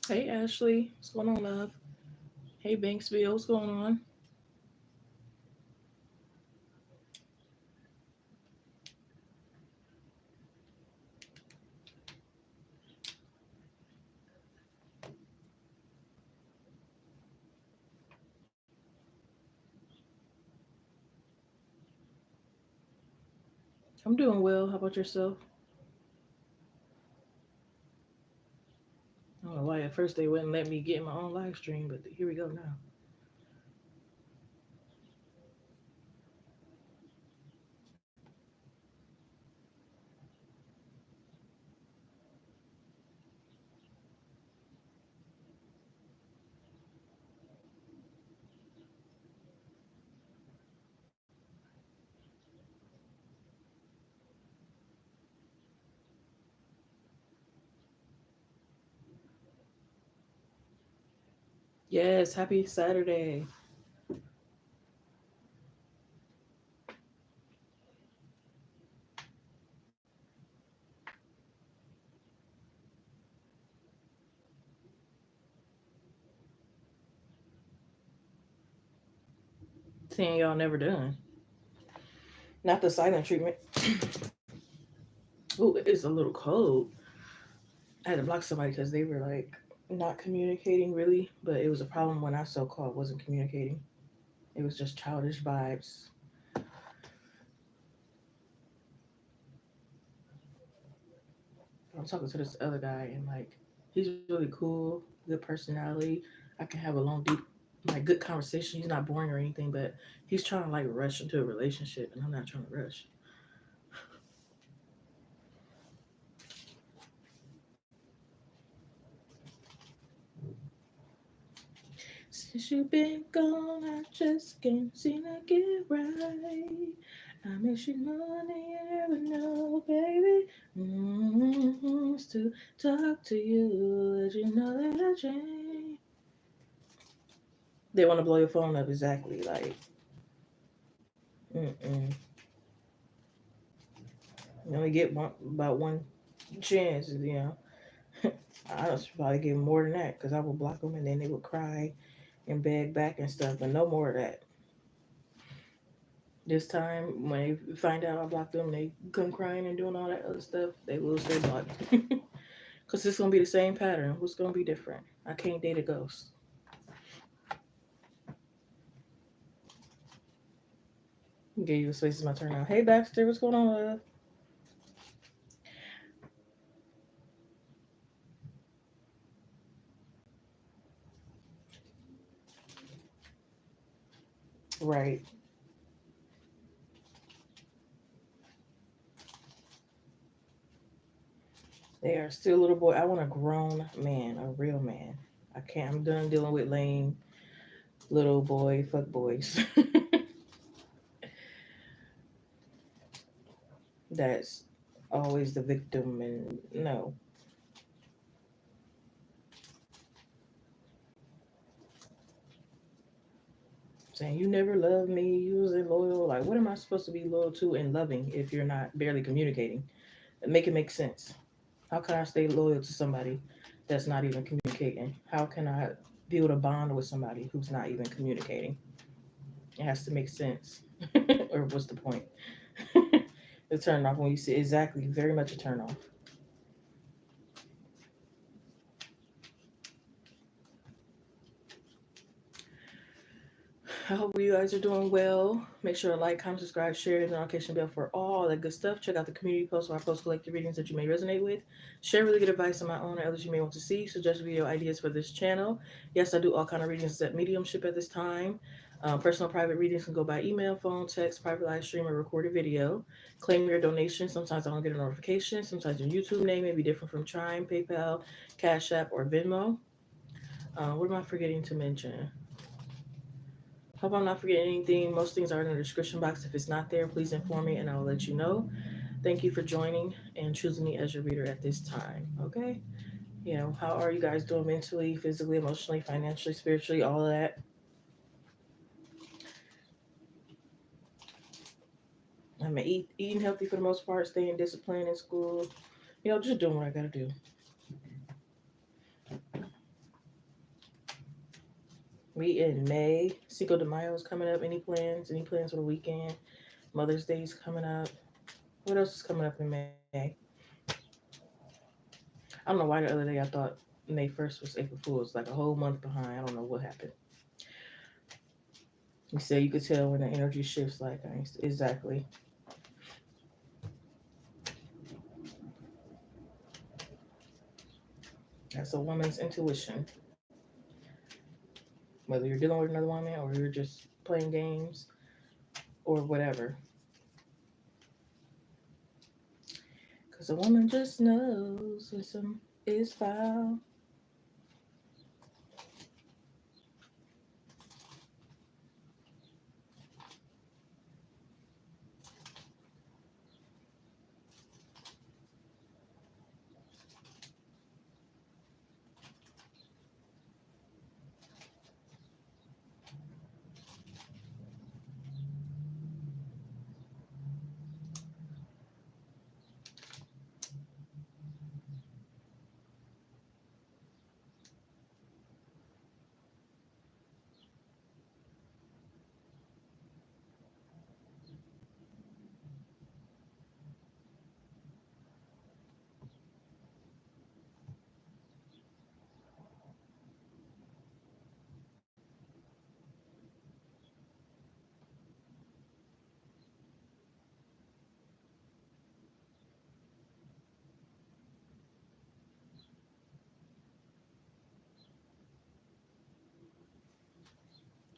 Hey Ashley, what's going on, love? Hey Banksville, what's going on? I'm doing well. How about yourself? I don't know why at first they wouldn't let me get in my own live stream, but here we go now. Yes, happy Saturday. Seeing y'all never done. Not the silent treatment. Oh, it is a little cold. I had to block somebody because they were like not communicating really, but it was a problem when I so called wasn't communicating. It was just childish vibes. I'm talking to this other guy and like he's really cool, good personality. I can have a long, deep, like good conversation. He's not boring or anything, but he's trying to like rush into a relationship, and I'm not trying to rush. Since you've been gone, I just can't seem to get right. I miss you more than you ever know, baby. To talk to you, let you know that I changed. They want to blow your phone up exactly, like, mm-mm. You only get about one chance, you know. I was probably give more than that because I would block them and then they would cry and beg back and stuff, but no more of that. This time, when they find out I blocked them, they come crying and doing all that other stuff, they will stay blocked. Because it's going to be the same pattern. What's going to be different? I can't date a ghost. Give you a space. It's my turn now. Hey, Baxter, what's going on, love? Right. They are still a little boy. I want a grown man, a real man. I can't. I'm done dealing with lame little boy fuck boys. That's always the victim, and no, saying you never loved me, you was loyal. Like, what am I supposed to be loyal to and loving if you're not barely communicating? Make it make sense. How can I stay loyal to somebody that's not even communicating? How can I build a bond with somebody who's not even communicating? It has to make sense. Or what's the point? The turn off when you see exactly very much a turn off. I hope you guys are doing well. Make sure to like, comment, subscribe, share, and the notification bell for all that good stuff. Check out the community posts where I post collective readings that you may resonate with. Share really good advice on my own or others you may want to see. Suggest video ideas for this channel. Yes, I do all kind of readings at mediumship at this time. Personal private readings can go by email, phone, text, private live stream, or recorded video. Claim your donation. Sometimes I don't get a notification. Sometimes your YouTube name may be different from Chime, PayPal, Cash App, or Venmo. What am I forgetting to mention? Hope I'm not forgetting anything. Most things are in the description box. If it's not there, please inform me and I will let you know. Thank you for joining and choosing me as your reader at this time. Okay? You know, how are you guys doing mentally, physically, emotionally, financially, spiritually, all of that? I'm eating healthy for the most part, staying disciplined in school. You know, just doing what I gotta do. We in May. Cinco de Mayo is coming up. Any plans? Any plans for the weekend? Mother's Day is coming up. What else is coming up in May? I don't know why the other day I thought May 1st was April Fool's. Like a whole month behind. I don't know what happened. You say you could tell when the energy shifts. Like exactly. That's a woman's intuition. Whether you're dealing with another woman or you're just playing games or whatever. Because a woman just knows when some is foul.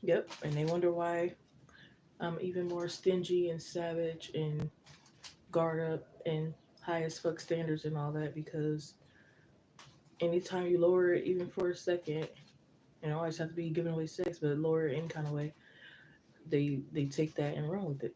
Yep. And they wonder why I'm even more stingy and savage and guard up and high as fuck standards and all that because anytime you lower it even for a second, you know, always have to be giving away sex, but lower it any kind of way, they take that and run with it.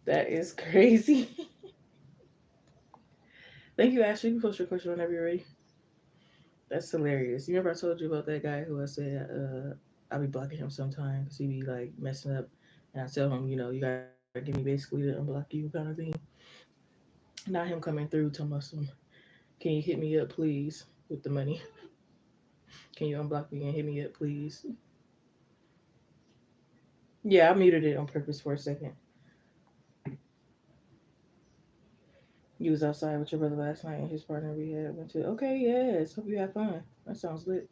That is crazy. Thank you, Ashley. You can post your question whenever you're ready. That's hilarious. You remember I told you about that guy who I said I'll be blocking him sometime because he be like messing up, and I tell him, you know, you gotta give me basically to unblock you kind of thing. Not him coming through talking about some. Can you hit me up, please, with the money? Can you unblock me and hit me up, please? Yeah, I muted it on purpose for a second. You was outside with your brother last night and his partner we had went to. Okay, yes. Hope you had fun. That sounds lit.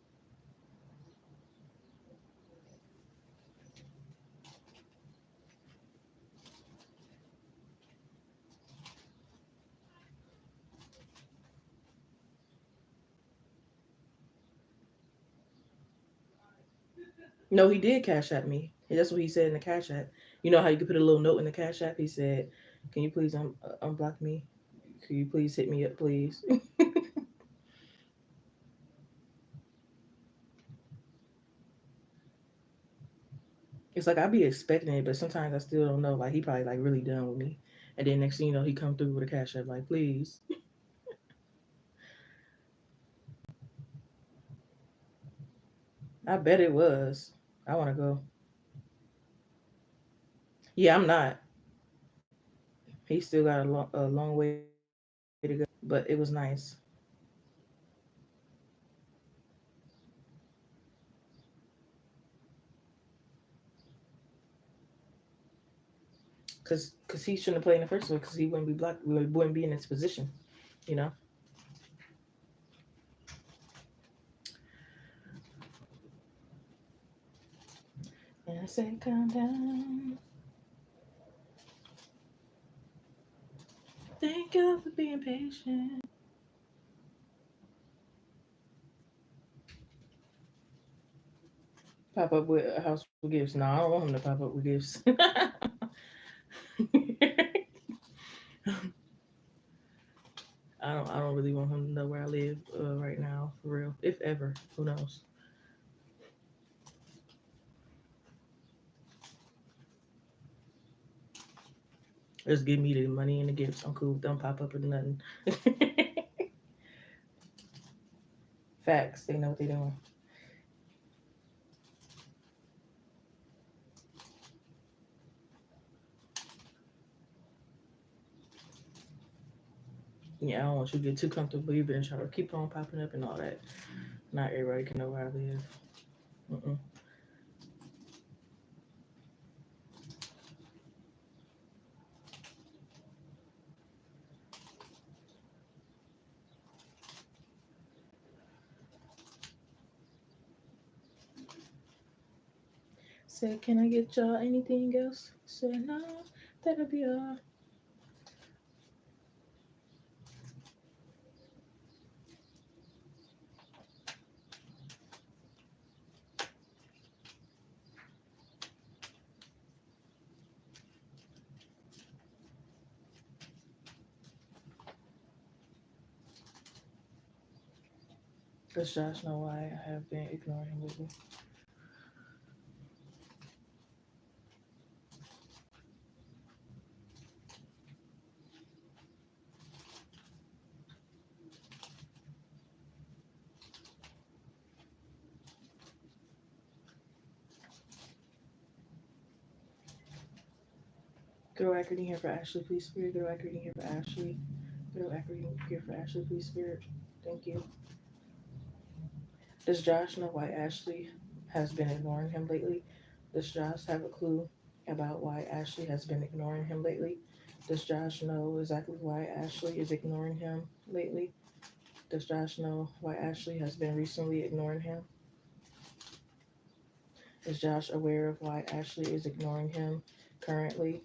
No, he did cash at me. That's what he said in the cash app. You know how you could put a little note in the cash app? He said, "Can you please unblock me? Can you please hit me up, please?" It's like I be expecting it, but sometimes I still don't know. Like he probably like really done with me, and then next thing you know, he come through with a cash app like, "Please." I bet it was. I want to go. Yeah, I'm not. He still got a long way to go, but it was nice. Because he shouldn't have played in the first one because he wouldn't be black. We wouldn't be in this position, you know. And I said, calm down. Thank you for being patient. Pop up with a house with gifts. No, I don't want him to pop up with gifts. I don't really want him to know where I live right now, for real. If ever, who knows? Just give me the money and the gifts. I'm cool. Don't pop up with nothing. Facts. They know what they're doing. Yeah, I don't want you to get too comfortable. You've been trying to keep on popping up and all that. Not everybody can know where I live. Mm-mm. Said, can I get y'all anything else? Said, no, that'll be all. Does Josh know why I have been ignoring him lately? Girl Ackerty here for Ashley, please spirit. Girl Ackerty here for Ashley. Girl Ackerty here for Ashley, please spirit. Thank you. Does Josh know why Ashley has been ignoring him lately? Does Josh have a clue about why Ashley has been ignoring him lately? Does Josh know exactly why Ashley is ignoring him lately? Does Josh know why Ashley has been recently ignoring him? Is Josh aware of why Ashley is ignoring him currently?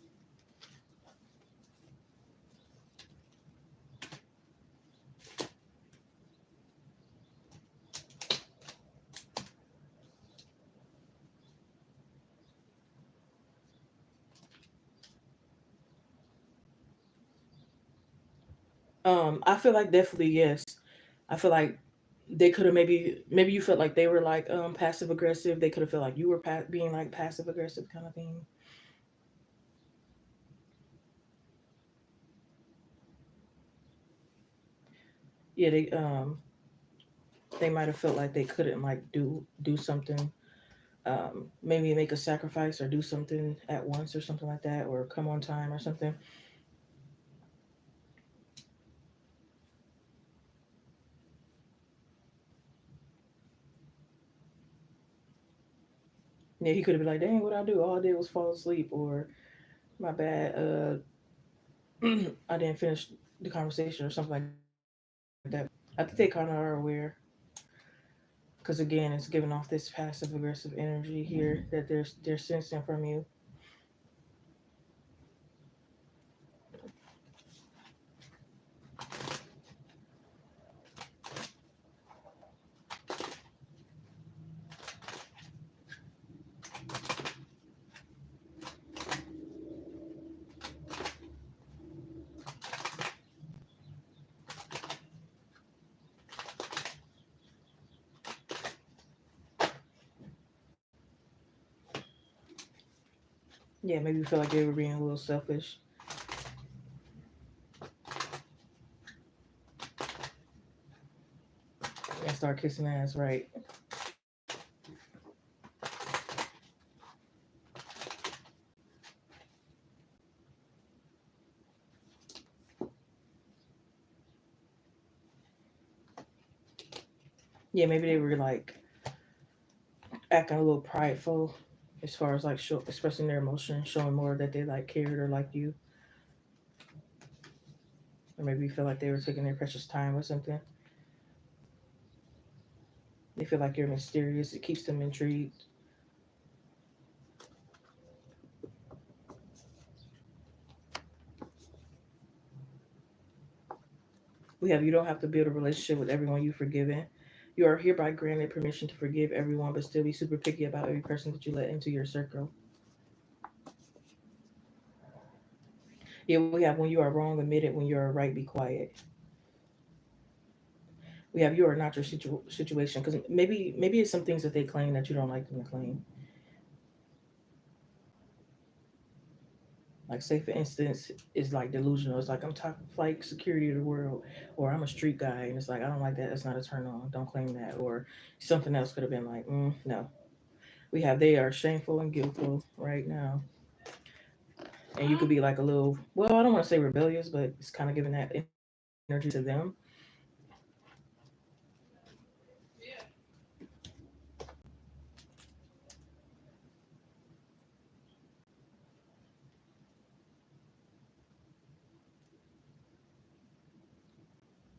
I feel like definitely yes. I feel like they could have maybe you felt like they were like passive aggressive. They could have felt like you were being like passive aggressive kind of thing. Yeah, they might have felt like they couldn't like do something, maybe make a sacrifice or do something at once or something like that, or come on time or something. Yeah, he could have been like, "Dang, what I do? All I did was fall asleep," or "My bad, I didn't finish the conversation," or something like that. I think they kind of are aware, because again, it's giving off this passive aggressive energy here that they're sensing from you. Yeah, maybe you feel like they were being a little selfish and start kissing ass, right? Yeah, maybe they were like acting a little prideful as far as like expressing their emotion, showing more that they like cared or liked you, or maybe you feel like they were taking their precious time or something. They feel like you're mysterious. It keeps them intrigued. We have you don't have to build a relationship with everyone you've forgiven. You are hereby granted permission to forgive everyone, but still be super picky about every person that you let into your circle. Yeah, we have when you are wrong, admit it. When you are right, be quiet. We have you are not your situation because maybe it's some things that they claim that you don't like them to claim. Like say for instance, it's like delusional. It's like I'm top flight security of the world, or I'm a street guy, and it's like I don't like that. That's not a turn on. Don't claim that. Or something else could have been like, no. We have they are shameful and guiltful right now, and you could be like a little. Well, I don't want to say rebellious, but it's kind of giving that energy to them.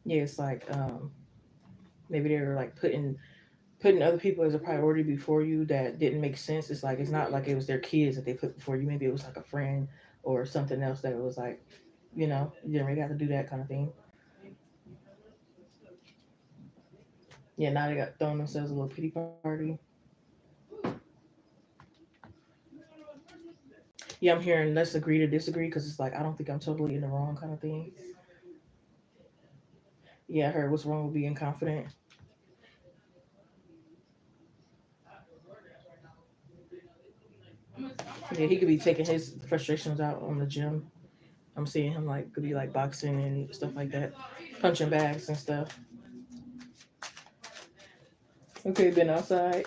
Yeah, it's like maybe they were like putting other people as a priority before you that didn't make sense. It's like it's not like it was their kids that they put before you. Maybe it was like a friend or something else that it was like, you didn't really have to do that kind of thing. Yeah, now they got throwing themselves a little pity party. Yeah, I'm hearing let's agree to disagree because it's like I don't think I'm totally in the wrong kind of thing. Yeah, I heard what's wrong with being confident. Yeah, he could be taking his frustrations out on the gym. I'm seeing him like could be like boxing and stuff like that, punching bags and stuff. Okay, been outside.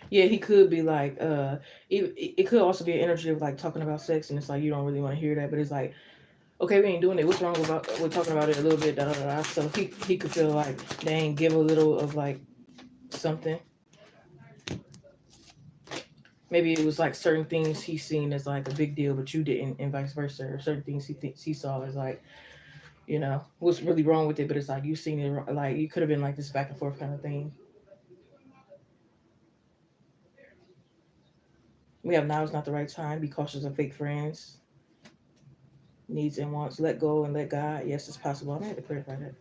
Yeah, he could be like, it could also be an energy of like talking about sex, and it's like you don't really want to hear that, but it's like, okay, we ain't doing it. What's wrong about we're talking about it a little bit, da da da. Da. So he could feel like, dang, give a little of like something. Maybe it was like certain things he seen as like a big deal, but you didn't, and vice versa. Or certain things he saw as like, what's really wrong with it, but it's like you seen it like you could have been like this back and forth kind of thing. We have now is not the right time. Be cautious of fake friends. Needs and wants. Let go and let God. Yes, it's possible. I'm gonna have to clarify that.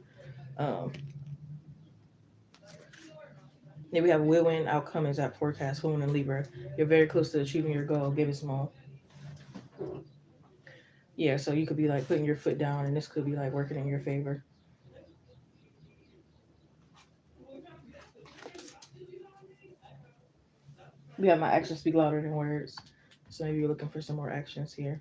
Then we have will win outcome is at forecast, Moon and Libra. You're very close to achieving your goal. Give it small. Yeah, so you could be like putting your foot down, and this could be like working in your favor. We have my actions speak louder than words. So maybe you're looking for some more actions here.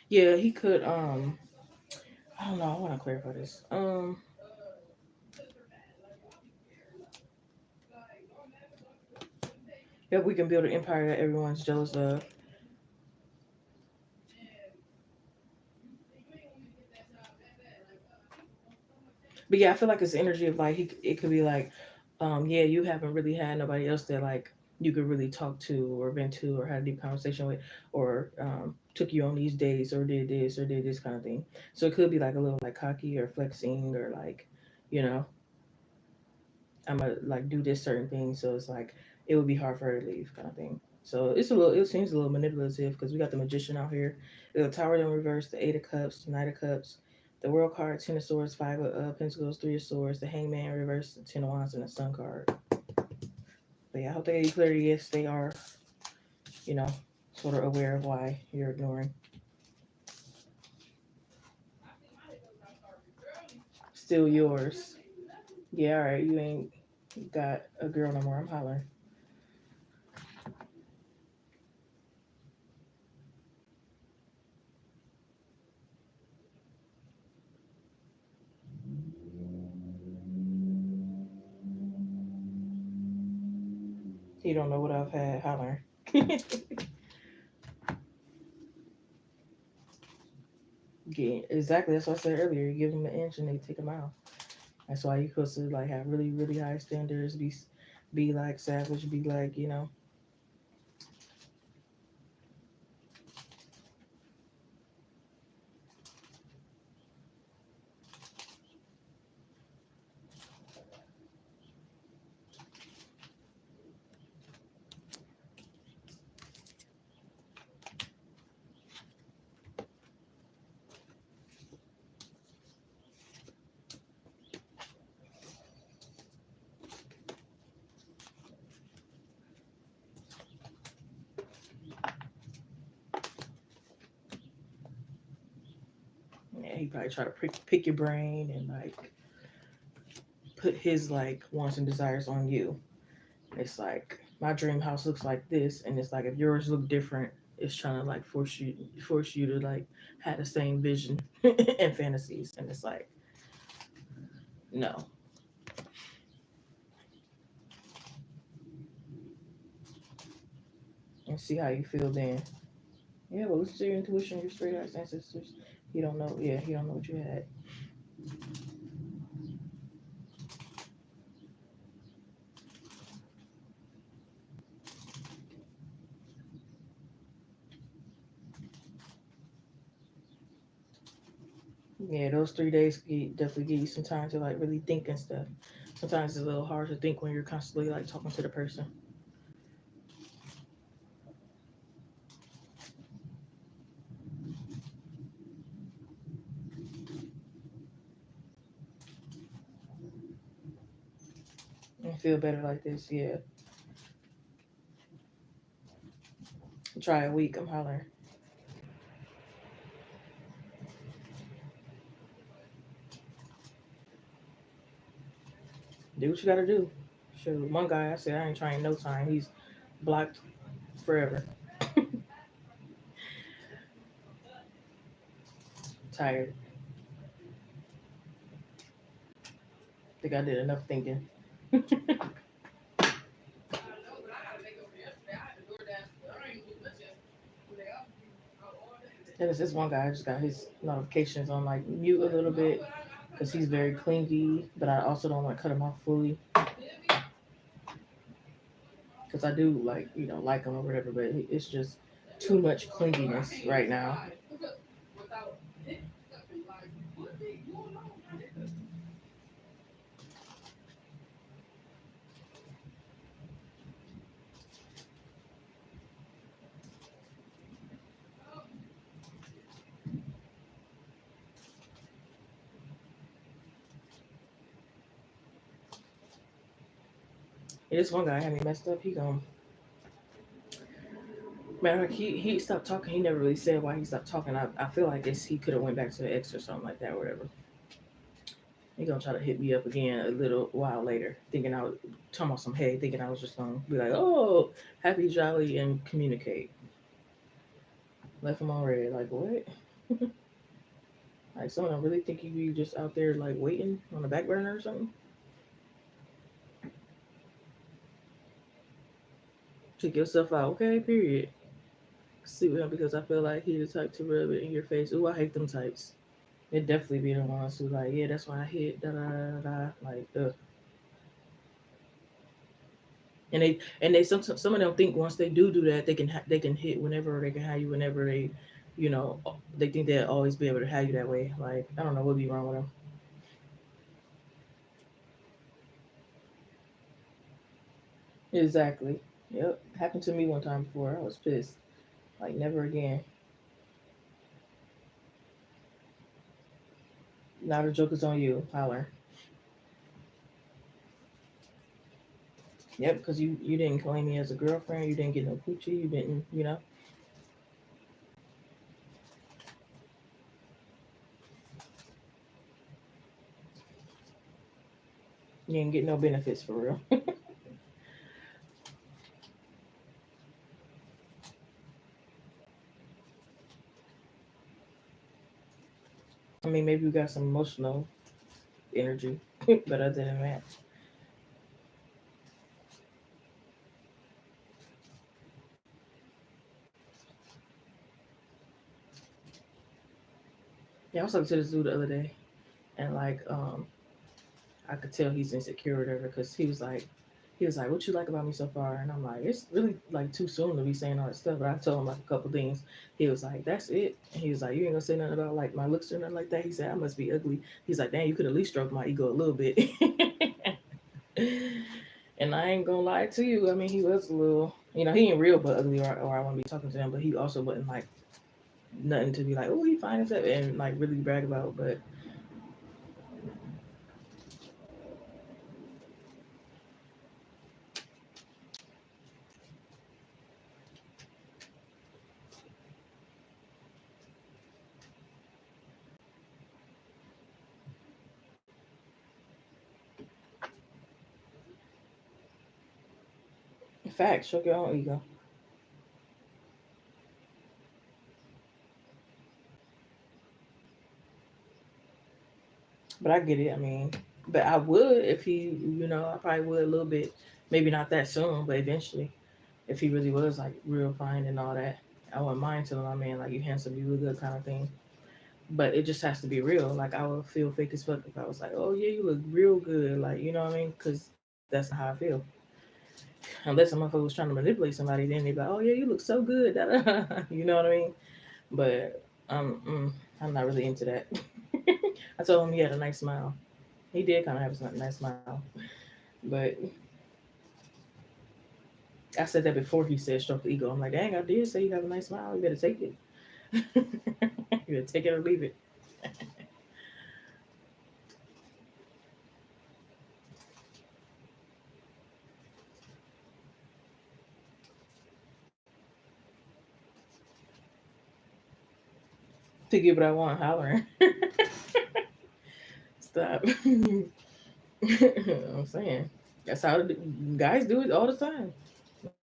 Yeah, he could. I don't know. I want to clarify this. If we can build an empire that everyone's jealous of. But yeah, I feel like it's energy of like it could be like, yeah, you haven't really had nobody else that like you could really talk to or vent to or had a deep conversation with, or took you on these dates or did this kind of thing. So it could be like a little like cocky or flexing or like, you know, I'm gonna like do this certain thing. So it's like it would be hard for her to leave kind of thing. So it seems a little manipulative because we got the magician out here, the tower in reverse, the 8 of Cups, the Knight of Cups, the World card, 10 of Swords, 5 of Pentacles, 3 of Swords, the Hangman reverse, the 10 of Wands, and the Sun card. But yeah, I hope they get you clarity. Yes, they are. you know, sort of aware of why you're ignoring. Still yours. Yeah, all right. You ain't got a girl no more. I'm hollering. You don't know what I've had hollering. Yeah, exactly. That's what I said earlier. You give them an inch and they take a mile. That's why you're supposed to like have really, really high standards. Be like savage. Be like, yeah, he probably try to pick your brain and like put his like wants and desires on you. It's like my dream house looks like this, and it's like if yours look different, it's trying to like force you to like have the same vision and fantasies, and it's like no. And see how you feel then. Yeah, but listen to your intuition, your straight eyes ancestors. He don't know. Yeah, he don't know what you had. Yeah, those 3 days definitely give you some time to like really think and stuff. Sometimes it's a little hard to think when you're constantly like talking to the person and feel better like this. Yeah, try a week. I'm hollering. Do what you gotta do. Shoot, one guy I said I ain't trying no time. He's blocked forever. Tired. Think I did enough thinking. And it's this one guy. I just got his notifications on like mute a little bit because he's very clingy, but I also don't want to cut him off fully because I do like like him or whatever. But it's just too much clinginess right now. Yeah, this one guy had me messed up. He gone. Matter of fact, he stopped talking. He never really said why he stopped talking. I feel like he could have went back to the ex or something like that or whatever. He gonna try to hit me up again a little while later, thinking I was talking about some hey, thinking I was just gonna be like, oh, happy, jolly, and communicate. Left him on red. Like what? Like someone really think you be just out there like waiting on the back burner or something? Take yourself out, okay? Period. Sleep with him because I feel like he the type to rub it in your face. Ooh, I hate them types. It definitely be the ones who like, yeah, that's why I hit da da da da. Like, ugh. And they some of them think once they do that they can hit whenever they can have you whenever you know they think they'll always be able to have you that way. Like I don't know what be wrong with them. Exactly. Yep. Happened to me one time before. I was pissed. Like never again. Now the joke is on you. Holler. Yep, because you didn't claim me as a girlfriend. You didn't get no coochie. You didn't, you didn't get no benefits for real. I mean, maybe you got some emotional energy, but other than that, yeah. I was talking to this dude the other day, and like, I could tell he's insecure or whatever because he was like, "What you like about me so far?" And I'm like, "It's really like too soon to be saying all that stuff." But I told him like a couple things. He was like, "That's it." And he was like, "You ain't gonna say nothing about like my looks or nothing like that." He said, "I must be ugly." He's like, "Dang, you could at least stroke my ego a little bit." And I ain't gonna lie to you. I mean, he was a little, he ain't real but ugly, or I wouldn't be talking to him. But he also wasn't like nothing to be like, "Oh, he fine as that," and like really brag about. But in fact, stroke your own ego. But I get it. I mean, but I would if he, I probably would a little bit. Maybe not that soon, but eventually, if he really was like real fine and all that, I wouldn't mind telling my man like, "You handsome, you look good," kind of thing. But it just has to be real. Like I would feel fake as fuck if I was like, "Oh yeah, you look real good," like you know what I mean? Because that's not how I feel. Unless a motherfucker was trying to manipulate somebody, then they'd be like, "Oh yeah, you look so good," you know what I mean? But I'm not really into that. I told him he had a nice smile. He did kind of have a nice smile. But I said that before he said stroke the ego. I'm like, dang, I did say you have a nice smile. You better take it. You better take it or leave it. To get what I want, hollering. Stop. I'm saying. That's how guys do it all the time.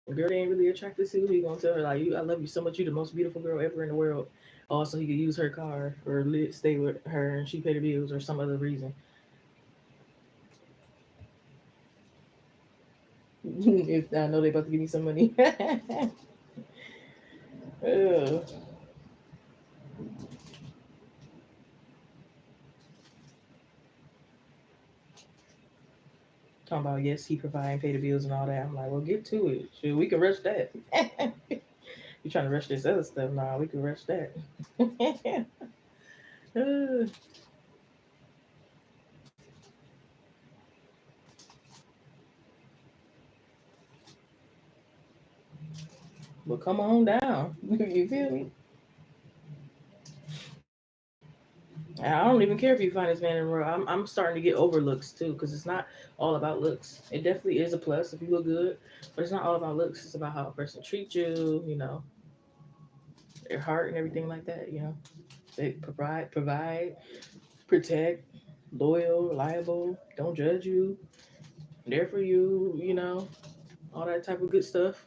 A girl ain't really attracted to, he gonna tell her like, "You, I love you so much. You the most beautiful girl ever in the world." Also, he could use her car or stay with her and she pay the bills or some other reason. If I know they about to give me some money. Ugh. Talking about yes, he provide and pay the bills and all that. I'm like, well, get to it. Shit, we can rush that. You trying to rush this other stuff? Nah, we can rush that. Uh, but come on down. You feel me? And I don't even care if you find this man in the world. I'm starting to get over looks too, because it's not all about looks. It definitely is a plus if you look good, but it's not all about looks. It's about how a person treats you, their heart and everything like that. They provide, protect, loyal, reliable, don't judge you, there for you, all that type of good stuff.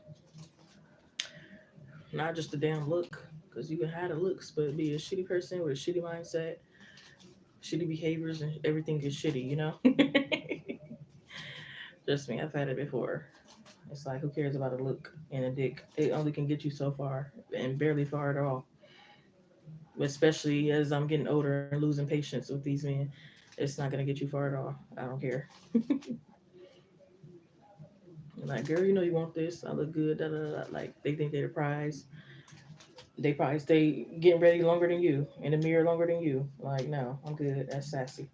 Not just a damn look, because you can have the looks, but be a shitty person with a shitty mindset, shitty behaviors, and everything is shitty. Trust me, I've had it before. It's like, who cares about a look and a dick? It only can get you so far, and barely far at all. Especially as I'm getting older and losing patience with these men, it's not gonna get you far at all. I don't care. Like, girl, you want this? I look good. Da, da, da. Like, they think they're the prize. They probably stay getting ready longer than you, in the mirror longer than you. Like, no, I'm good. That's sassy.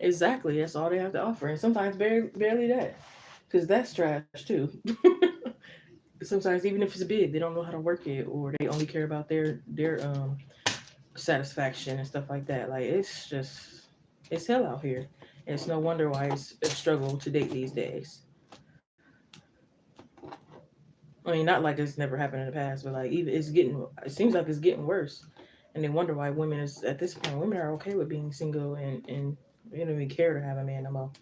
Exactly. That's all they have to offer, and sometimes barely that, because that's trash too. Sometimes even if it's big, they don't know how to work it, or they only care about their satisfaction and stuff like that. Like it's hell out here. And it's no wonder why it's a struggle to date these days. I mean, not like it's never happened in the past, but like even it's getting. It seems like it's getting worse, and they wonder why women is at this point. Women are okay with being single and they don't even care to have a man no more.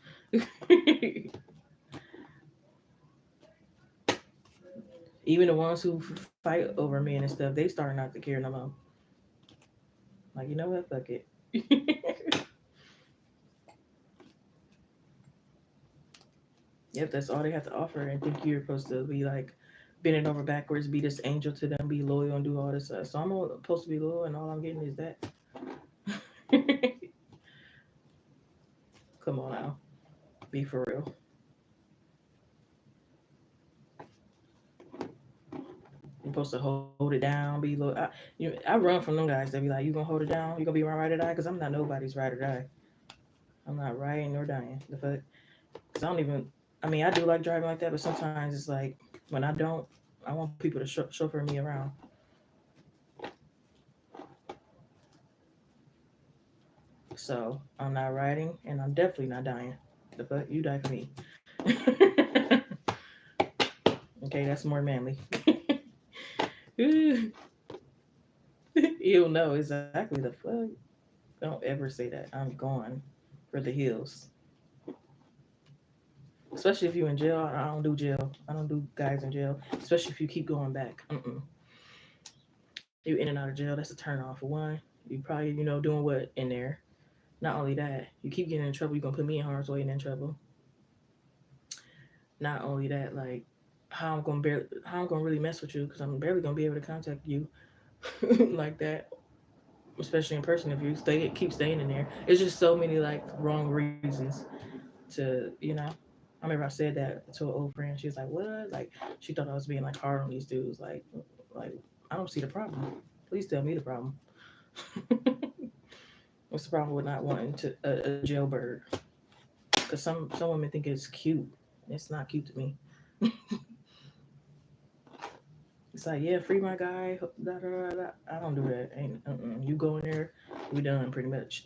Even the ones who fight over men and stuff, they start not to care no more. Like, you know what? Fuck it. Yep, that's all they have to offer, and think you're supposed to be like bending over backwards, be this angel to them, be loyal, and do all this stuff. So supposed to be loyal, and all I'm getting is that. Come on now, be for real. You're supposed to hold it down, be loyal. I run from them guys that be like, "You gonna hold it down? You gonna be my ride or die?" Because I'm not nobody's ride or die. I'm not riding nor dying. The fuck? Because I don't even. I mean, I do like driving like that, but sometimes it's like when I don't, I want people to chauffeur me around. So I'm not riding, and I'm definitely not dying. The fuck, you die for me. Okay, that's more manly. You'll know exactly the fuck. Don't ever say that. I'm going for the hills. Especially if you're in jail. I don't do jail. I don't do guys in jail. Especially if you keep going back. You in and out of jail. That's a turn off. For one, you probably doing what in there. Not only that, you keep getting in trouble. You're gonna put me in harm's way and in trouble. Not only that, like how I'm gonna really mess with you because I'm barely gonna be able to contact you like that, especially in person if you keep staying in there. It's just so many like wrong reasons to. I remember I said that to an old friend. She was like, "What?" Like she thought I was being like hard on these dudes. Like I don't see the problem. Please tell me the problem. What's the problem with not wanting to a jailbird? Because some women think it's cute. It's not cute to me. It's like, yeah, free my guy. Da, da, da, da. I don't do that. Ain't you go in there, we done pretty much.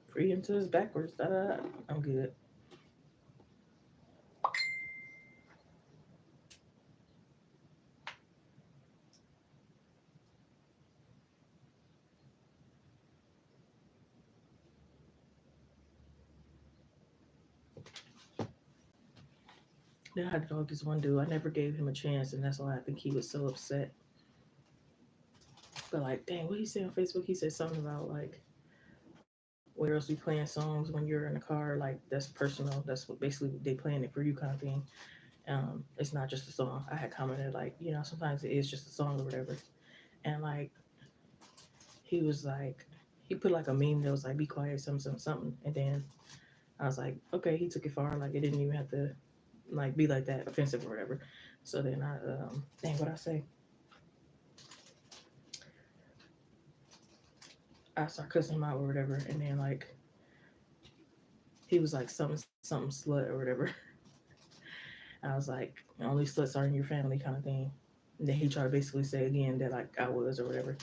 Free him to his backwards. Da, da, da. I'm good. Then I had to dog this one dude. I never gave him a chance, and that's why I think he was so upset. But like, dang, what he said on Facebook? He said something about like, where else we playing songs when you're in the car? Like that's personal. That's what basically they playing it for you kind of thing. It's not just a song. I had commented like, sometimes it is just a song or whatever. And like, he was like, he put like a meme that was like, "Be quiet," something, something, something, and then I was like, okay, he took it far. Like it didn't even have to like be like that offensive or whatever. So then dang, what I say? I started cussing him out or whatever, and then like he was like something something slut or whatever. I was like, only sluts are in your family kind of thing. And then he tried to basically say again that like I was or whatever.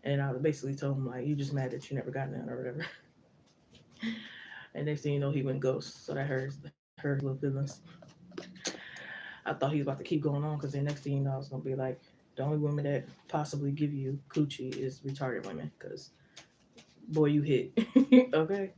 And I basically told him like, you just mad that you never got none or whatever. And next thing you know, he went ghost. So that hurt his little feelings. I thought he was about to keep going on because then next thing you know, I was gonna be like, the only women that possibly give you coochie is retarded women because boy, you hit. Okay.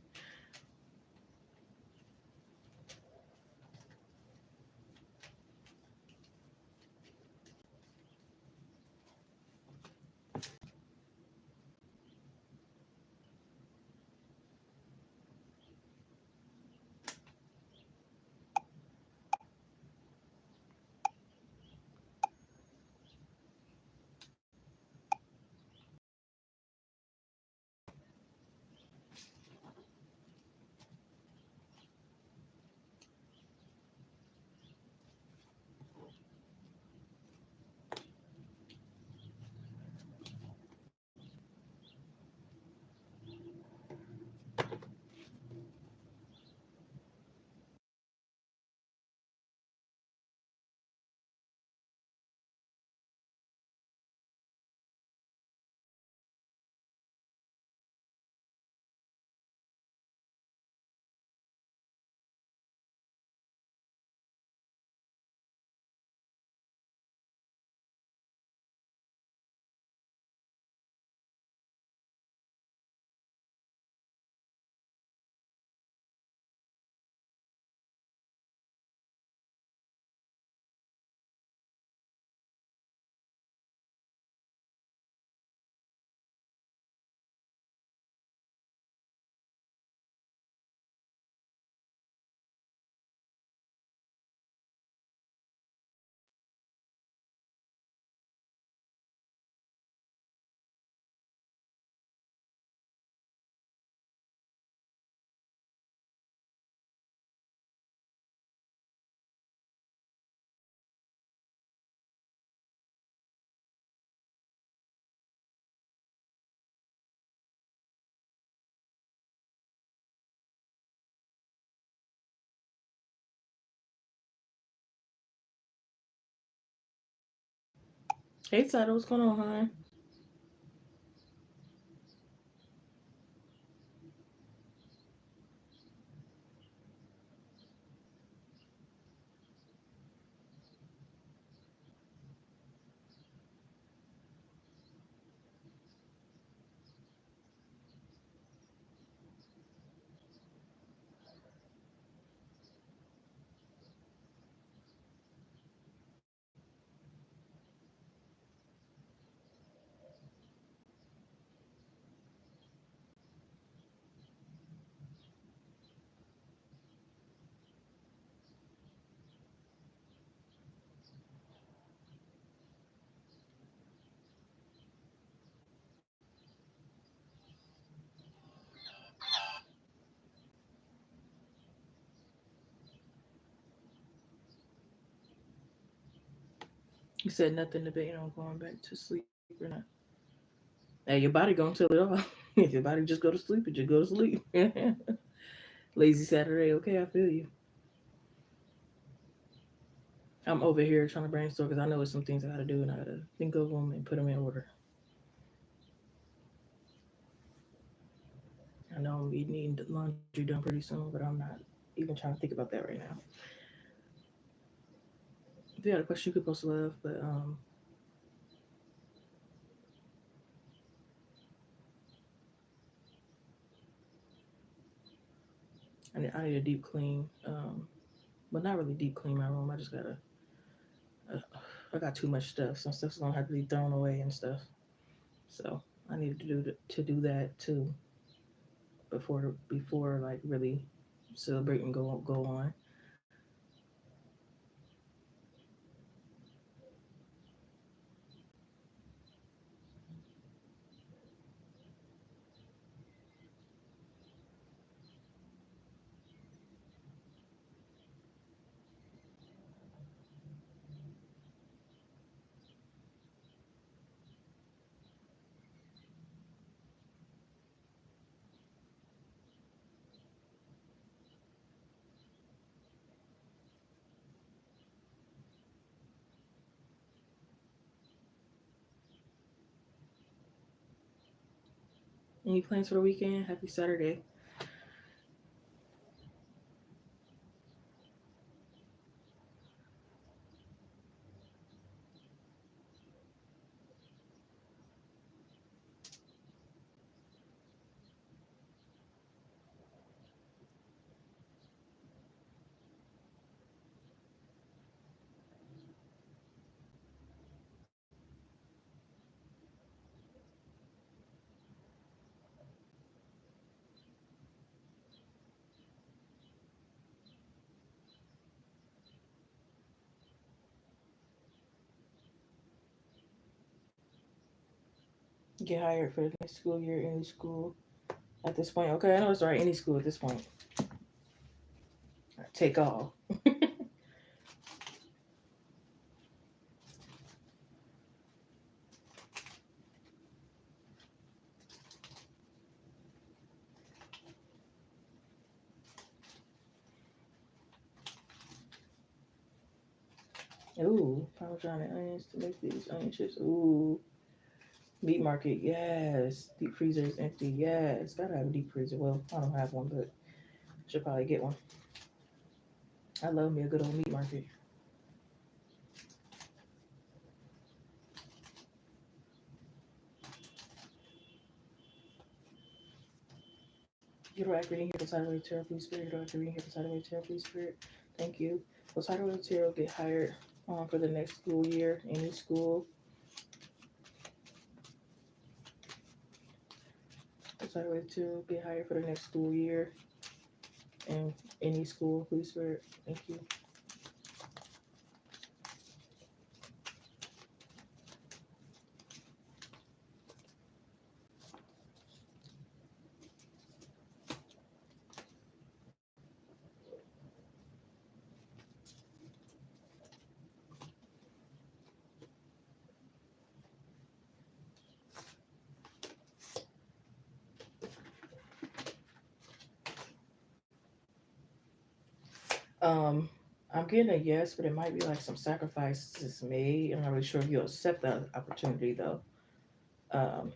Hey, Sada, what's going on, hon? You said nothing debating on going back to sleep or not. Hey, your body gonna tell it all. If your body just go to sleep, it just go to sleep. Lazy Saturday, okay, I feel you. I'm over here trying to brainstorm because I know it's some things I gotta do and I gotta think of them and put them in order. I know I'm needing laundry done pretty soon, but I'm not even trying to think about that right now. If you had a question, you could post love, but I need a deep clean. But not really deep clean my room. I just gotta. Uh, I got too much stuff. Some stuff's gonna have to be thrown away and stuff. So I needed to do that too before like really celebrate and go on. Any plans for the weekend? Happy Saturday. Get hired for the next school year, any school at this point. Okay, I know it's right. Any school at this point. Take all. Ooh, Parmesan and onions to make these onion chips. Ooh, meat market. Yes, deep freezer is empty. Yes, gotta have a deep freezer. Well, I don't have one, but should probably get one. I love me a good old meat market. You don't act reading here beside the way tarot, please spirit. You don't act reading here beside the way tarot, please spirit. Thank you. Beside the way tarot, get hired for the next school year. Any school. Beside the way tarot, get hired for the next school year. And any school, please spirit. Thank you. Um, I'm getting a yes, but it might be like some sacrifices made. I'm not really sure if you'll accept that opportunity though. Um,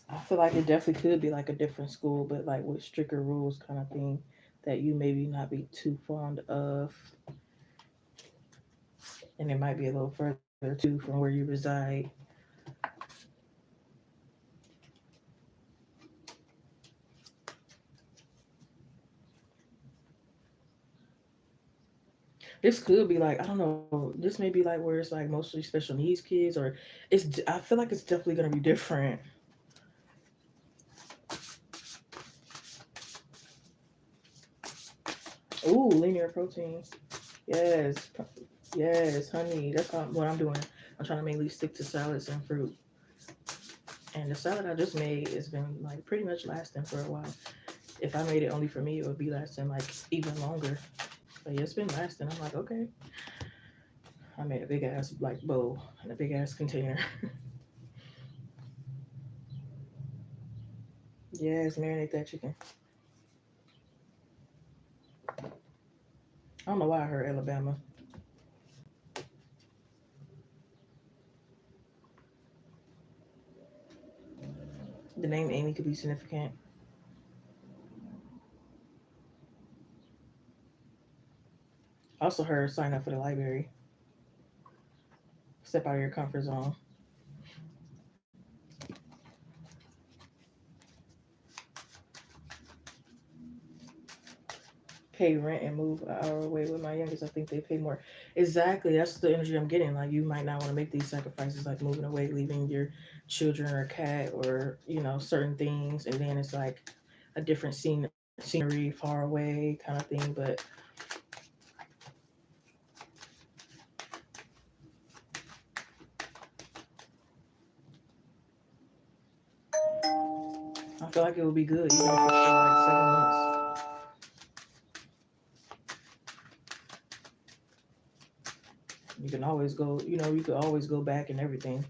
I feel like it definitely could be like a different school, but like with stricter rules kind of thing that you maybe not be too fond of, and it might be a little further too from where you reside. This could be like, I don't know. This may be like where it's like mostly special needs kids, or I feel like it's definitely gonna be different. Ooh, linear protein. Yes, yes, honey. That's what I'm doing. I'm trying to mainly stick to salads and fruit. And the salad I just made has been like pretty much lasting for a while. If I made it only for me, it would be lasting like even longer. But yeah, it's been lasting. I'm like, okay. I made a big ass like bowl and a big ass container. Yes, marinate that chicken. I don't know why I heard Alabama. The name Amy could be significant. I also heard sign up for the library. Step out of your comfort zone. Pay rent and move an hour away with my youngest. I think they pay more. Exactly. That's the energy I'm getting. Like you might not want to make these sacrifices, like moving away, leaving your children or cat or certain things, and then it's like a different scenery, far away kind of thing. But I feel like it would be good, even if it's for like 7 months. You can always go. You could always go back and everything.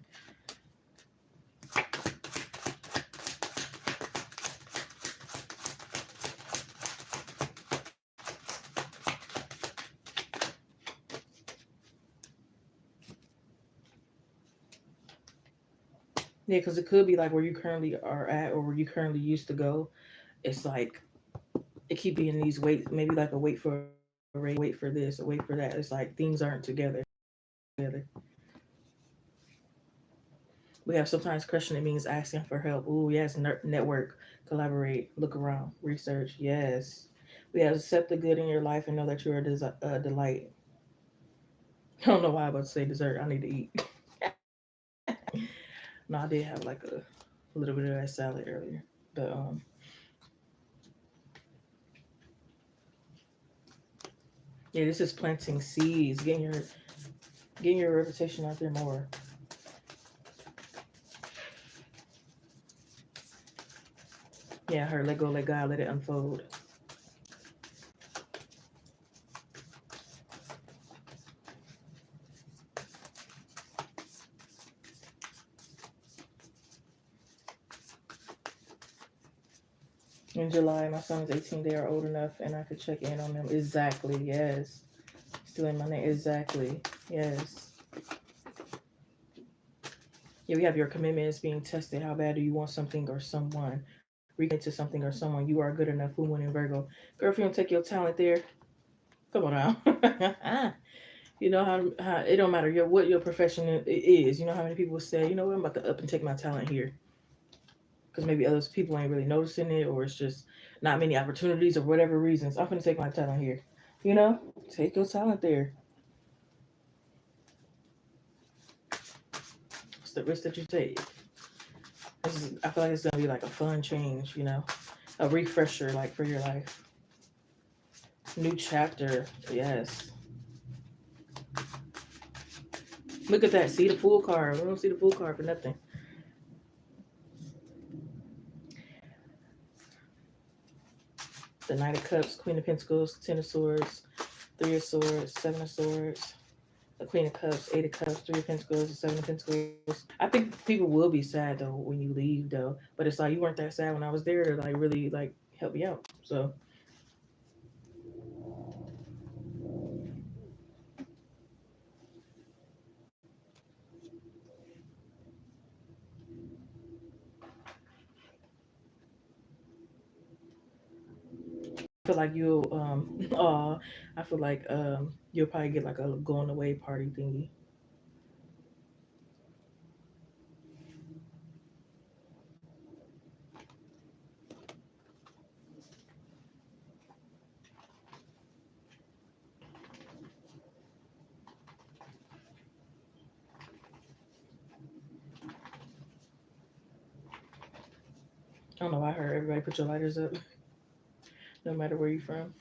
Yeah, because it could be like where you currently are at or where you currently used to go. It's like it keep being these wait, maybe like a wait for a raise, wait for this, a wait for that. It's like things aren't together. We have sometimes question. It means asking for help. Ooh, yes, network, collaborate, look around, research. Yes, we have accept the good in your life and know that you're a delight. I don't know why I was about to say dessert. I need to eat. No, I did have like a little bit of that salad earlier, but yeah, this is planting seeds, getting your reputation out there more. Yeah, her let go, let God, let it unfold. In July, my son is 18. They are old enough, and I could check in on them. Exactly. Yes. Still in my name. Exactly. Yes. Yeah, we have your commitments being tested. How bad do you want something or someone? Recommit to something or someone. You are good enough. Full Moon in Virgo. Girl, if you don't take your talent there, come on now. You know how it don't matter what your profession is. You know how many people say, you know what, I'm about to up and take my talent here because maybe other people ain't really noticing it, or it's just not many opportunities or whatever reasons. I'm gonna take my talent here. You know, take your talent there. It's the risk that you take. I feel like it's gonna be like a fun change. A refresher like for your life. New chapter. Yes. Look at that. See the full card. We don't see the full card for nothing. The Knight of Cups, Queen of Pentacles, Ten of Swords, Three of Swords, Seven of Swords, the Queen of Cups, Eight of Cups, Three of Pentacles, the Seven of Pentacles. I think people will be sad though when you leave though, but it's like you weren't that sad when I was there to like really like help me out. So feel like you'll I feel like you'll probably get like a going away party thingy. I don't know. I heard everybody put your lighters up, no matter where you're from.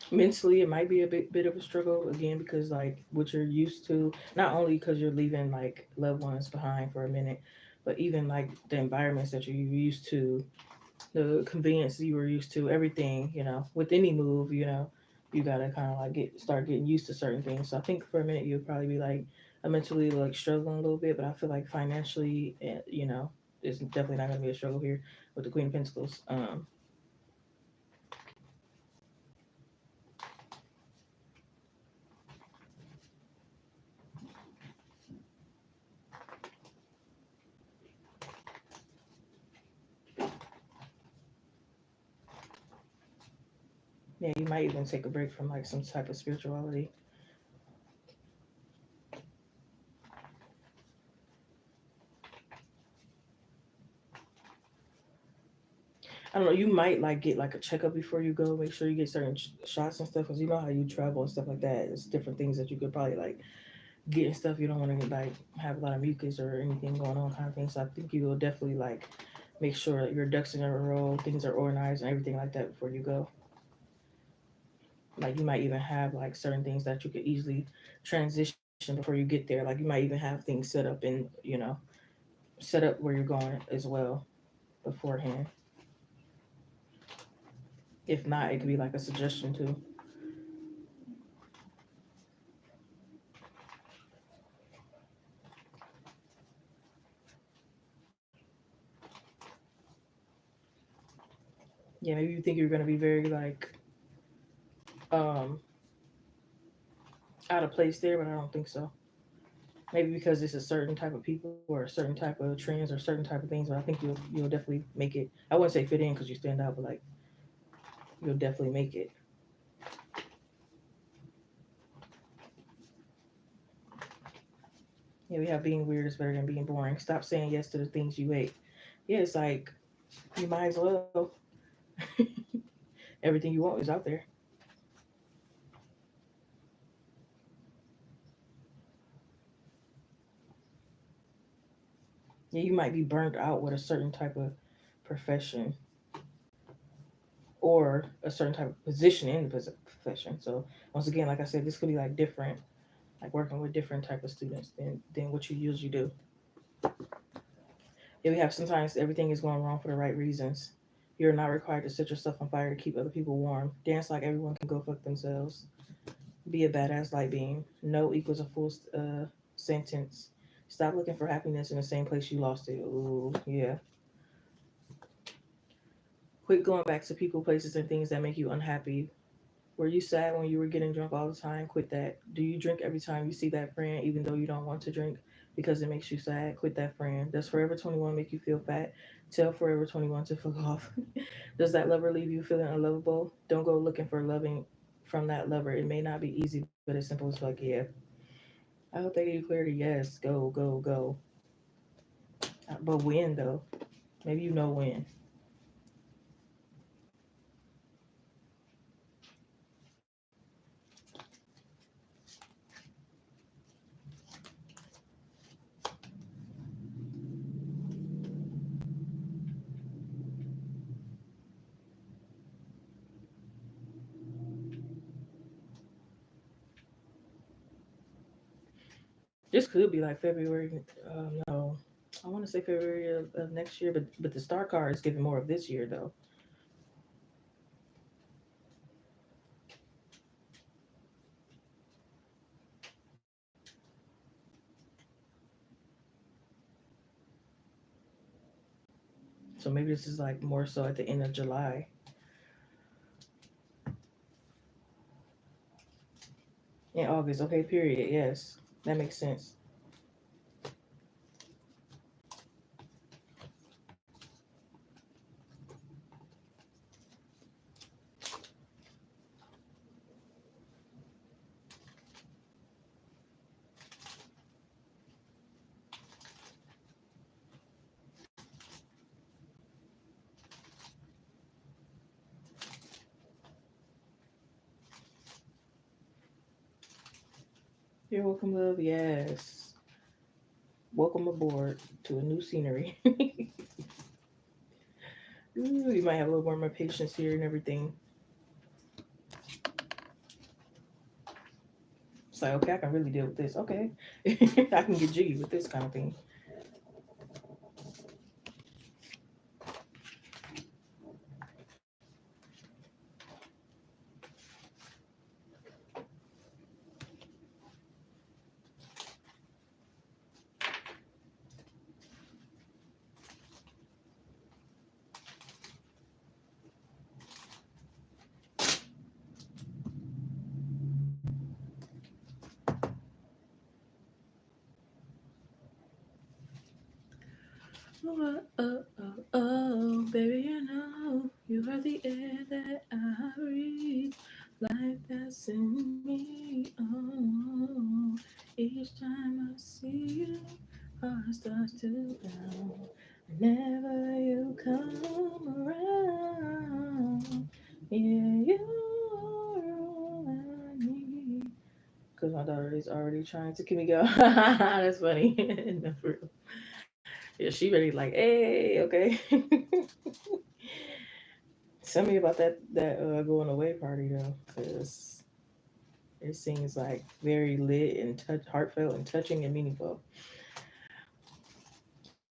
Mentally, it might be a bit of a struggle again because like what you're used to, not only because you're leaving like loved ones behind for a minute, but even like the environments that you're used to, the convenience you were used to, everything, with any move, you gotta kind of like start getting used to certain things. So I think for a minute you'll probably be like mentally like struggling a little bit, but I feel like financially, it's definitely not gonna be a struggle here with the Queen of Pentacles. Yeah, you might even take a break from like some type of spirituality. I don't know. You might like get like a checkup before you go. Make sure you get certain shots and stuff, because you know how you travel and stuff like that. It's different things that you could probably like get and stuff. You don't want to like have a lot of mucus or anything going on, kind of thing. So I think you will definitely like make sure that your ducks in a row, things are organized and everything like that before you go. Like you might even have like certain things that you could easily transition before you get there. Like you might even have things set up and set up where you're going as well beforehand. If not, it could be like a suggestion too. Yeah, maybe you think you're gonna be very like um out of place there, but I don't think so. Maybe because it's a certain type of people or a certain type of trends or certain type of things, but I think you'll definitely make it. I wouldn't say fit in because you stand out, but like you'll definitely make it. Yeah, we have being weird is better than being boring. Stop saying yes to the things you hate. Yeah, it's like you might as well. Everything you want is out there. Yeah, you might be burnt out with a certain type of profession or a certain type of position in the profession. So once again, like I said, this could be like different, like working with different type of students than what you usually do. Yeah, we have sometimes everything is going wrong for the right reasons. You're not required to set yourself on fire to keep other people warm. Dance like everyone can go fuck themselves. Be a badass light beam. No equals a full sentence. Stop looking for happiness in the same place you lost it. Ooh, yeah. Quit going back to people, places, and things that make you unhappy. Were you sad when you were getting drunk all the time? Quit that. Do you drink every time you see that friend, even though you don't want to drink because it makes you sad? Quit that friend. Does Forever 21 make you feel fat? Tell Forever 21 to fuck off. Does that lover leave you feeling unlovable? Don't go looking for loving from that lover. It may not be easy, but it's simple as fuck. Yeah. I hope they give you clarity. Yes. Go, go, go. But when, though? Maybe you know when. This could be like February. No, I want to say February of next year, but the star card is giving more of this year though. So maybe this is like more so at the end of July. In August. Okay, period. Yes, that makes sense. You're welcome, love. Yes. Welcome aboard to a new scenery. Ooh, you might have a little more patience here and everything. It's like, okay, I can really deal with this. Okay. I can get jiggy with this kind of thing. Oh, oh, oh, oh, baby, you know you are the air that I breathe. Life that's in me. Oh, each time I see you, heart starts to pound. Whenever you come around, yeah, you are all I need. Because my daughter is already trying to keep me go. That's funny. No, for real. Yeah, she ready like, hey, okay. Tell me about that going away party though, because it seems like very lit and heartfelt and touching and meaningful.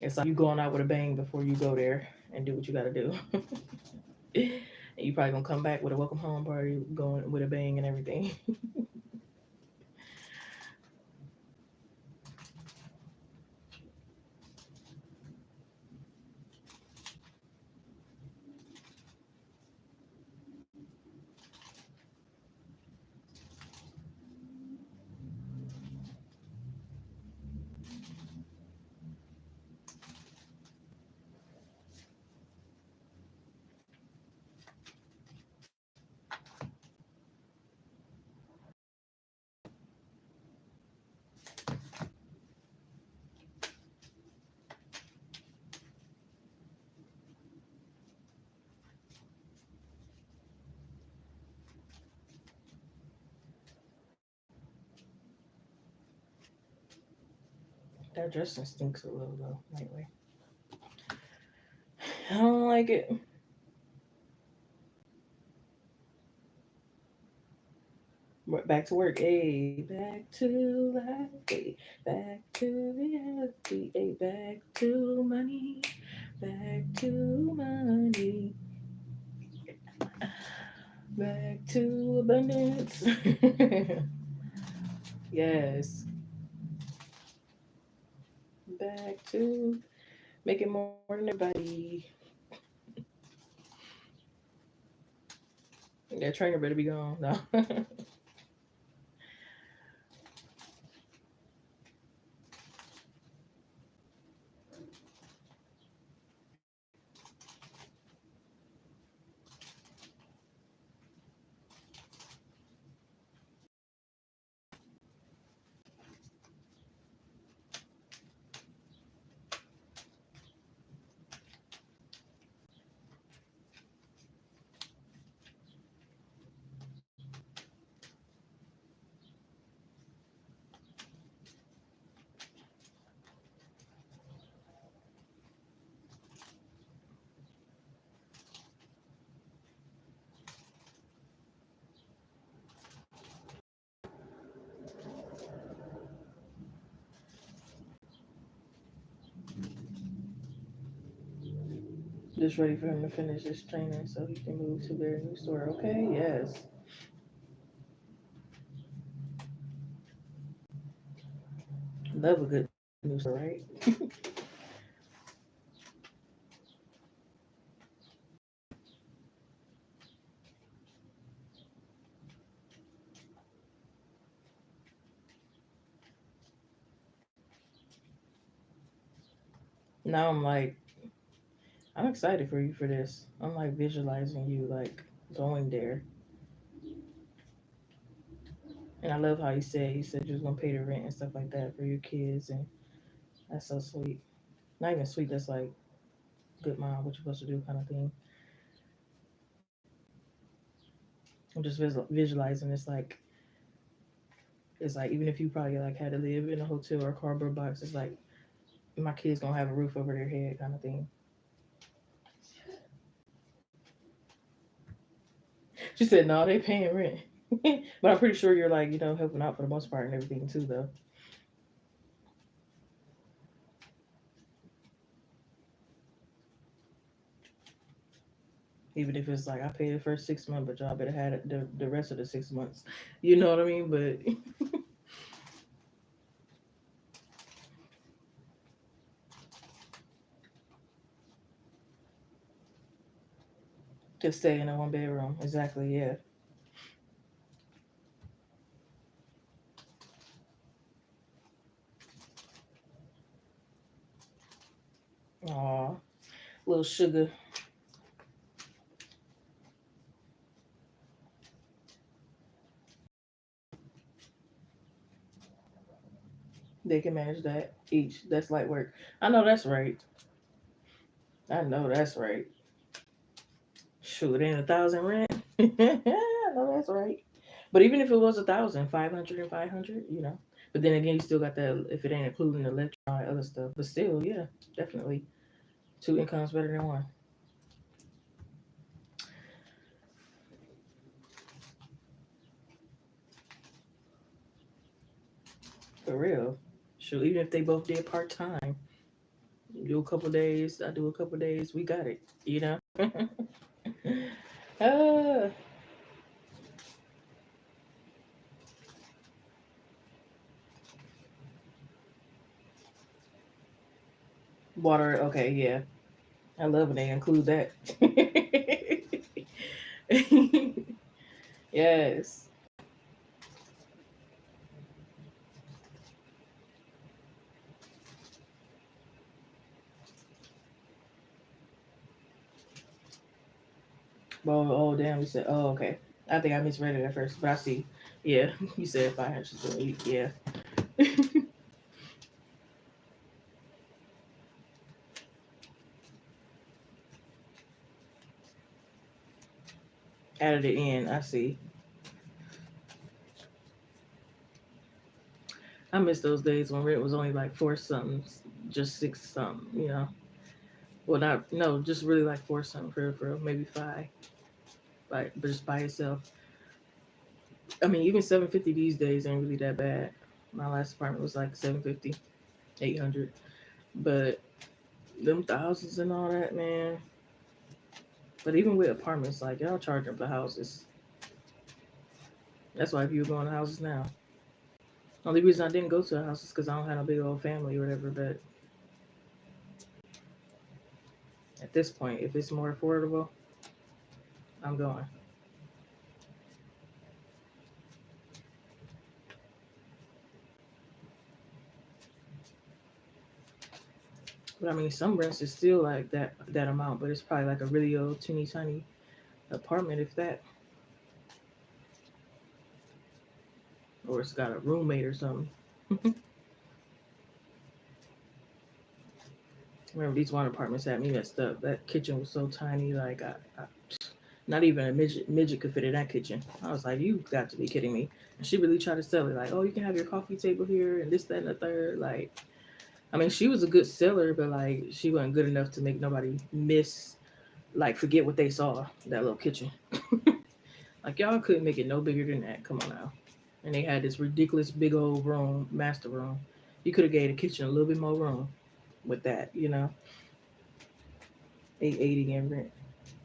It's like you going out with a bang before you go there and do what you got to do. And you probably gonna come back with a welcome home party going with a bang and everything. That dressing stinks a little though, lately. I don't like it. Back to work, hey, back to life, hey, back to reality, hey, back to money, back to money, back to abundance. Yes, back to making more than everybody. That trainer better be gone. No. Just ready for him to finish his training so he can move to their new store. Okay, yes. Love a good new store, right? Now I'm like, I'm excited for you for this. I'm like visualizing you like going there. And I love how you said you was gonna pay the rent and stuff like that for your kids, and that's so sweet. Not even sweet, that's like good mom, what you're supposed to do kind of thing. I'm just visualizing it's like even if you probably like had to live in a hotel or a cardboard box, it's like my kids gonna have a roof over their head kind of thing. She said no, they paying rent. But I'm pretty sure you're like, helping out for the most part and everything too though. Even if it's like I pay the first 6 months, but y'all better have it the rest of the 6 months. You know what I mean? But just stay in a 1 bedroom. Exactly, yeah. Aw, little sugar. They can manage that each. That's light work. I know that's right. I know that's right. Shoot, it ain't 1,000 rent. I know that's right. But even if it was 1,000, 500 and 500, But then again, you still got that if it ain't including the electric and other stuff. But still, yeah, definitely. Two incomes better than one. For real. Shoot, even if they both did part time, do a couple days, I do a couple days, we got it, uh, water, okay, yeah. I love when they include that. Yes. Well, oh damn, you said, oh okay. I think I misread it at first, but I see. Yeah, you said 500 a week. Yeah, added it in. I see. I miss those days when rent was only like four something, just six something. Well, not no, just really like four something for real, maybe five, like but just by itself. I mean, even 750 these days ain't really that bad. My last apartment was like 750, 800, but them thousands and all that, man. But even with apartments, like y'all charging for houses. That's why if you were going to houses now. Only reason I didn't go to a house is because I don't have a big old family or whatever. But at this point, if it's more affordable, I'm going. But I mean, some rents is still like that amount, but it's probably like a really old, teeny tiny apartment, if that, or it's got a roommate or something. Remember, these one apartments had me messed up. That kitchen was so tiny, like not even a midget could fit in that kitchen. I was like, you got to be kidding me. And she really tried to sell it, like, oh, you can have your coffee table here and this, that, and the third. Like, I mean, she was a good seller, but like, she wasn't good enough to make nobody forget what they saw, that little kitchen. Like, y'all couldn't make it no bigger than that. Come on now. And they had this ridiculous big old room, master room. You could have gave the kitchen a little bit more room with that. 880 in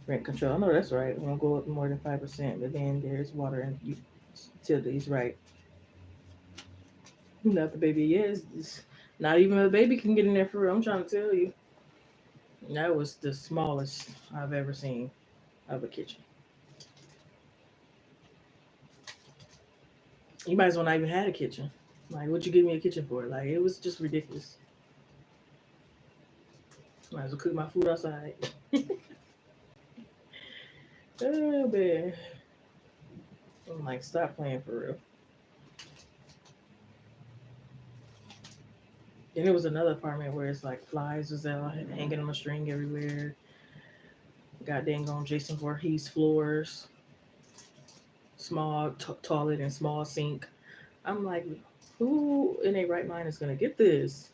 rent control. I know that's right. It won't go up more than 5%, but then there's water and utilities, right? Not the baby. Yes, not even a baby can get in there for real. I'm trying to tell you. That was the smallest I've ever seen of a kitchen. You might as well not even had a kitchen. Like, what you give me a kitchen for? Like, it was just ridiculous. Might as well cook my food outside. Oh man. I'm like, stop playing for real. Then there was another apartment where it's like flies was out hanging on a string everywhere. God dang on Jason Voorhees floors, small toilet and small sink. I'm like, who in a right mind is gonna get this?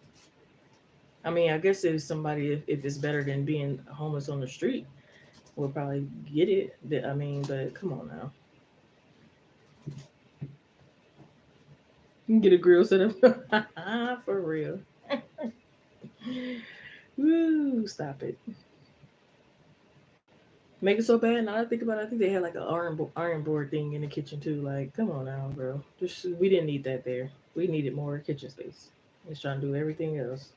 I mean, I guess if somebody, if it's better than being homeless on the street, will probably get it. I mean, but come on now, you can get a grill set up for real. Woo, stop it. Make it so bad. Now I think about it, I think they had like an iron board thing in the kitchen too. Like, come on now, bro. Just we didn't need that there. We needed more kitchen space. Just trying to do everything else.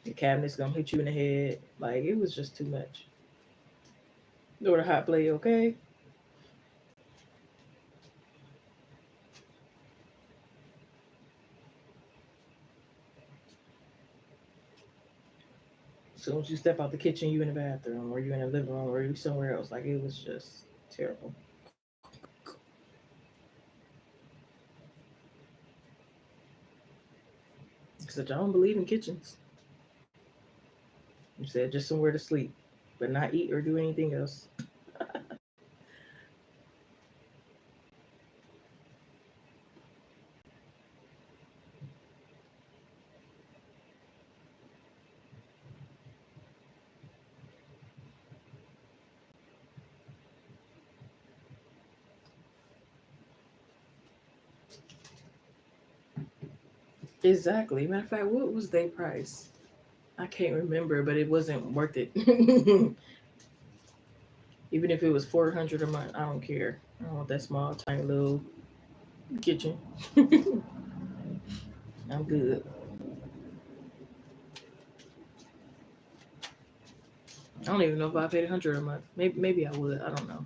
The cabinet's gonna hit you in the head. Like it was just too much. Or the hot plate, okay? As soon as you step out the kitchen, you in the bathroom, or you in the living room, or you somewhere else. Like it was just terrible. Except I don't believe in kitchens. You said just somewhere to sleep, but not eat or do anything else. Exactly. Matter of fact, what was their price? I can't remember, but it wasn't worth it. Even if it was 400 a month, I don't care. I don't want that small, tiny little kitchen. I'm good. I don't even know if I paid 100 a month. Maybe I would. I don't know.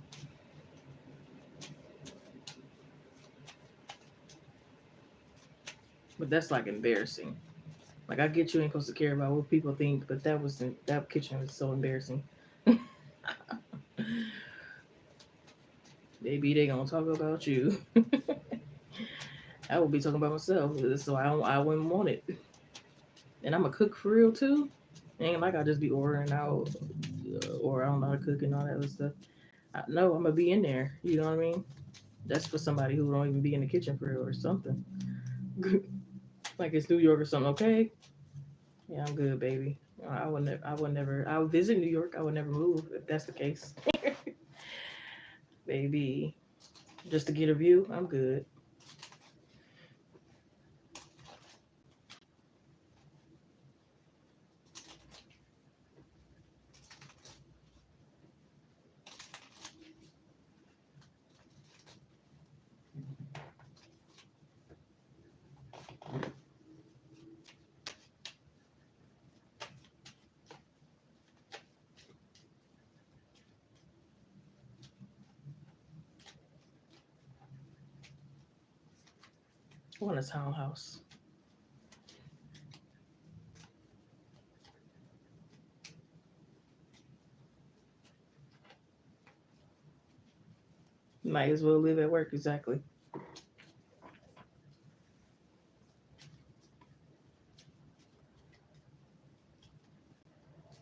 But that's like embarrassing. Like I get you ain't supposed to care about what people think, but that kitchen was so embarrassing. Maybe they gonna talk about you. I would be talking about myself, so I wouldn't want it. And I'm a cook for real too. Ain't like I just be ordering out, or I don't know how to cook and all that other stuff. No, I'm gonna be in there. You know what I mean? That's for somebody who don't even be in the kitchen for real or something. Like it's New York or something. Okay, yeah, I'm good, baby. I would never. I would never. I would visit New York. I would never move if that's the case, baby. Just to get a view, I'm good. I want a townhouse. Might as well live at work. Exactly.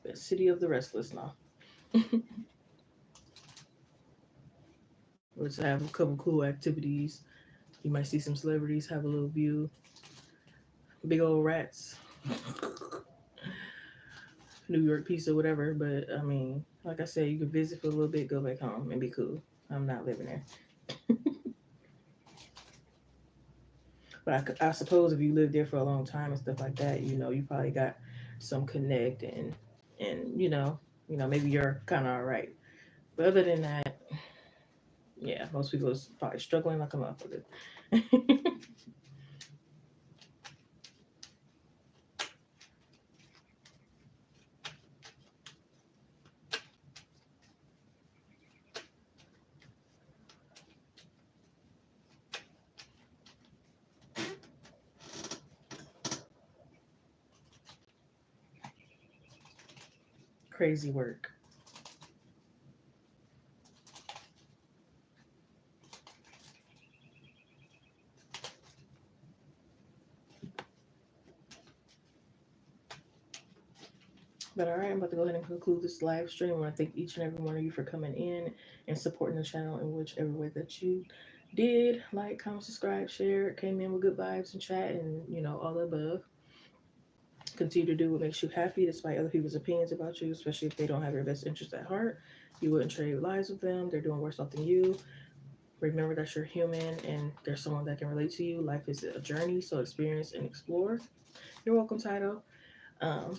The city of the restless now. Let's have a couple cool activities. You might see some celebrities, have a little view. Big old rats. New York pizza, whatever. But I mean, like I said, you can visit for a little bit, go back home, and be cool. I'm not living there. But I suppose if you live there for a long time and stuff like that, you probably got some connect and maybe you're kind of all right. But other than that, yeah, most people is probably struggling like a motherfucker. Crazy work. But all right, I'm about to go ahead and conclude this live stream. I want to thank each and every one of you for coming in and supporting the channel in whichever way that you did. Like, comment, subscribe, share, came in with good vibes and chat, and all the above. Continue to do what makes you happy despite other people's opinions about you, especially if they don't have your best interest at heart. You wouldn't trade lives with them. They're doing worse off than you. Remember that you're human and there's someone that can relate to you. Life is a journey, so experience and explore. You're welcome, Title. Um,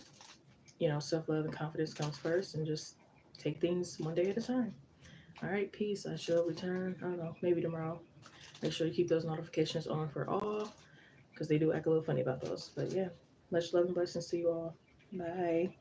self love and confidence comes first, and just take things one day at a time. All right, peace. I shall return. I don't know, maybe tomorrow. Make sure you keep those notifications on for all because they do act a little funny about those. But yeah, much love and blessings to you all. Bye.